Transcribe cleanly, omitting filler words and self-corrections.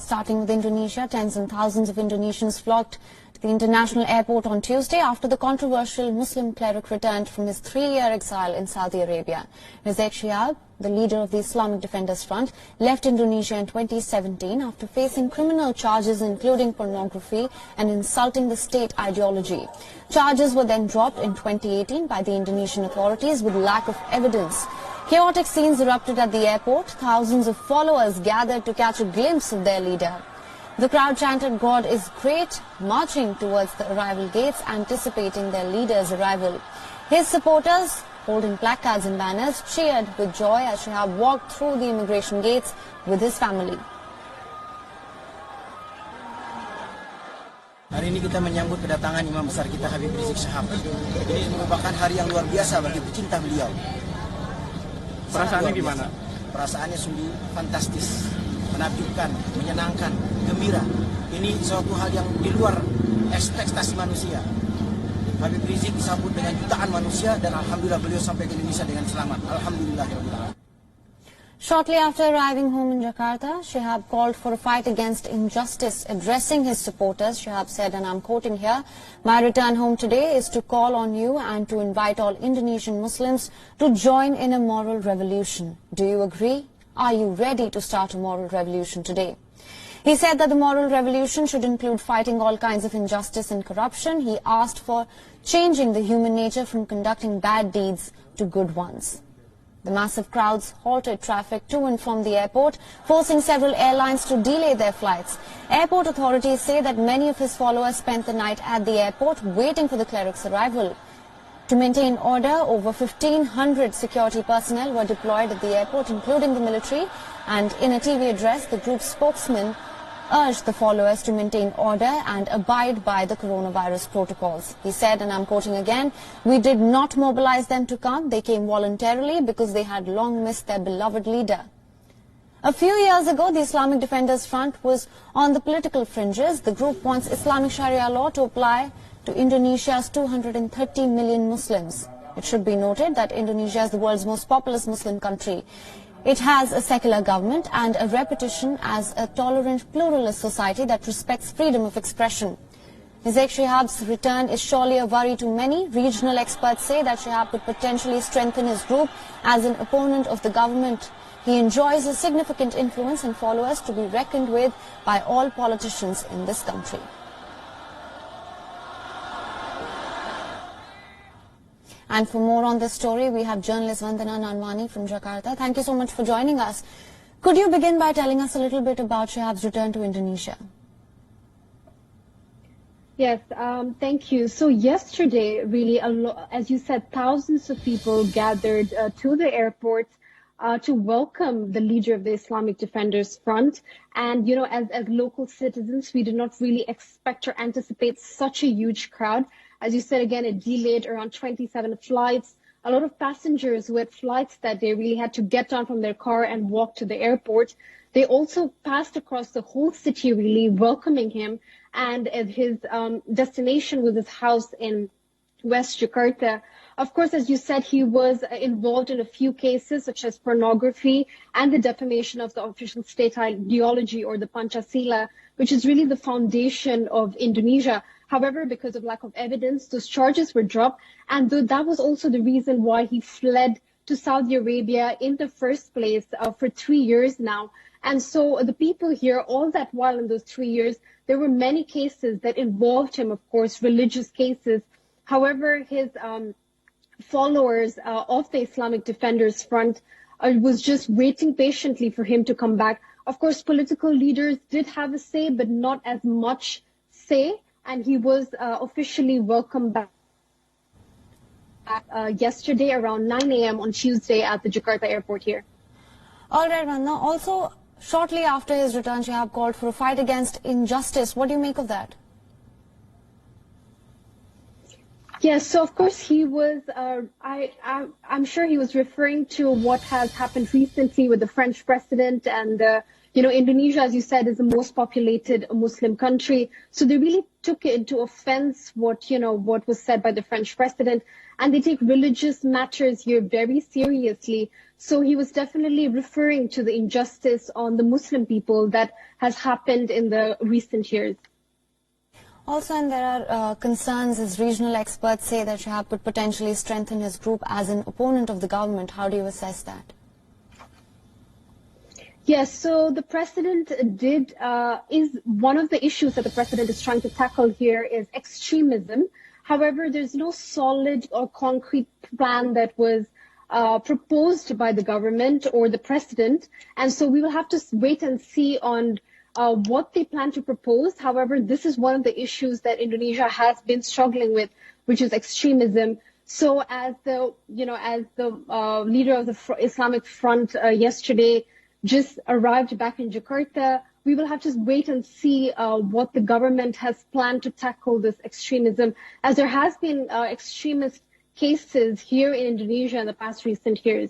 Starting with Indonesia, tens and thousands of Indonesians flocked to the international airport on Tuesday after the controversial Muslim cleric returned from his 3-year exile in Saudi Arabia. Rizieq Syihab, the leader of the Islamic Defenders Front, left Indonesia in 2017 after facing criminal charges including pornography and insulting the state ideology. Charges were then dropped in 2018 by the Indonesian authorities with lack of evidence. Chaotic scenes erupted at the airport. Thousands of followers gathered to catch a glimpse of their leader. The crowd chanted, "God is great," marching towards the arrival gates, anticipating their leader's arrival. His supporters, holding placards and banners, cheered with joy as Syihab walked through the immigration gates with his family. Hari ini kita menyambut kedatangan Imam Besar kita Habib Rizieq Syihab. Ini merupakan hari yang luar biasa bagi pecinta beliau. Perasaannya gimana? Perasaannya sungguh fantastis, menakjubkan, menyenangkan, gembira. Ini suatu hal yang di luar ekspektasi manusia. Habib Rizieq disambut dengan jutaan manusia dan alhamdulillah beliau sampai ke Indonesia dengan selamat. Alhamdulillah. Shortly after arriving home in Jakarta, Syihab called for a fight against injustice. Addressing his supporters, Syihab said, and I'm quoting here, "My return home today is to call on you and to invite all Indonesian Muslims to join in a moral revolution. Do you agree? Are you ready to start a moral revolution today?" He said that the moral revolution should include fighting all kinds of injustice and corruption. He asked for changing the human nature from conducting bad deeds to good ones. The massive crowds halted traffic to and from the airport, forcing several airlines to delay their flights. Airport authorities say that many of his followers spent the night at the airport waiting for the cleric's arrival. To maintain order, over 1,500 security personnel were deployed at the airport, including the military, and in a TV address, the group's spokesman urged the followers to maintain order and abide by the coronavirus protocols. He said, and I'm quoting again, "We did not mobilize them to come. They came voluntarily because they had long missed their beloved leader." A few years ago, the Islamic Defenders Front was on the political fringes. The group wants Islamic Sharia law to apply to Indonesia's 230 million Muslims. It should be noted that Indonesia is the world's most populous Muslim country. It has a secular government and a reputation as a tolerant, pluralist society that respects freedom of expression. Rizieq Syihab's return is surely a worry to many. Regional experts say that Syihab could potentially strengthen his group as an opponent of the government. He enjoys a significant influence and followers to be reckoned with by all politicians in this country. And for more on this story, we have journalist Vandana Nanwani from Jakarta. Thank you so much for joining us. Could you begin by telling us a little bit about Syihab's return to Indonesia? Yes, thank you. So yesterday, really, as you said, thousands of people gathered to the airport to welcome the leader of the Islamic Defenders Front. And, you know, as local citizens, we did not really expect or anticipate such a huge crowd. As you said, again, it delayed around 27 flights. A lot of passengers who had flights that day really had to get down from their car and walk to the airport. They also passed across the whole city, really welcoming him. And his destination was his house in West Jakarta. Of course, as you said, he was involved in a few cases such as pornography and the defamation of the official state ideology, or the Pancasila, which is really the foundation of Indonesia. However, because of lack of evidence, those charges were dropped, and that was also the reason why he fled to Saudi Arabia in the first place for 3 years now. And so the people here, all that while in those 3 years, there were many cases that involved him, of course, religious cases. However, his followers of the Islamic Defenders Front was just waiting patiently for him to come back. Of course, political leaders did have a say, but not as much say. And he was officially welcomed back yesterday around 9 a.m. on Tuesday at the Jakarta airport here. All right, Vandana. Also, shortly after his return, Syihab called for a fight against injustice. What do you make of that? Yes, so of course he was, I'm sure he was referring to what has happened recently with the French president and, Indonesia, as you said, is the most populated Muslim country. So they really took it into offense what was said by the French president, and they take religious matters here very seriously. So he was definitely referring to the injustice on the Muslim people that has happened in the recent years. Also, and there are concerns as regional experts say that Syihab could potentially strengthen his group as an opponent of the government. How do you assess that? Yes, so the president is one of the issues that the president is trying to tackle here is extremism. However, there's no solid or concrete plan that was proposed by the government or the president. And so we will have to wait and see on what they plan to propose. However, this is one of the issues that Indonesia has been struggling with, which is extremism. So as the leader of the Islamic Front yesterday just arrived back in Jakarta, we will have to wait and see what the government has planned to tackle this extremism, as there has been extremist cases here in Indonesia in the past recent years.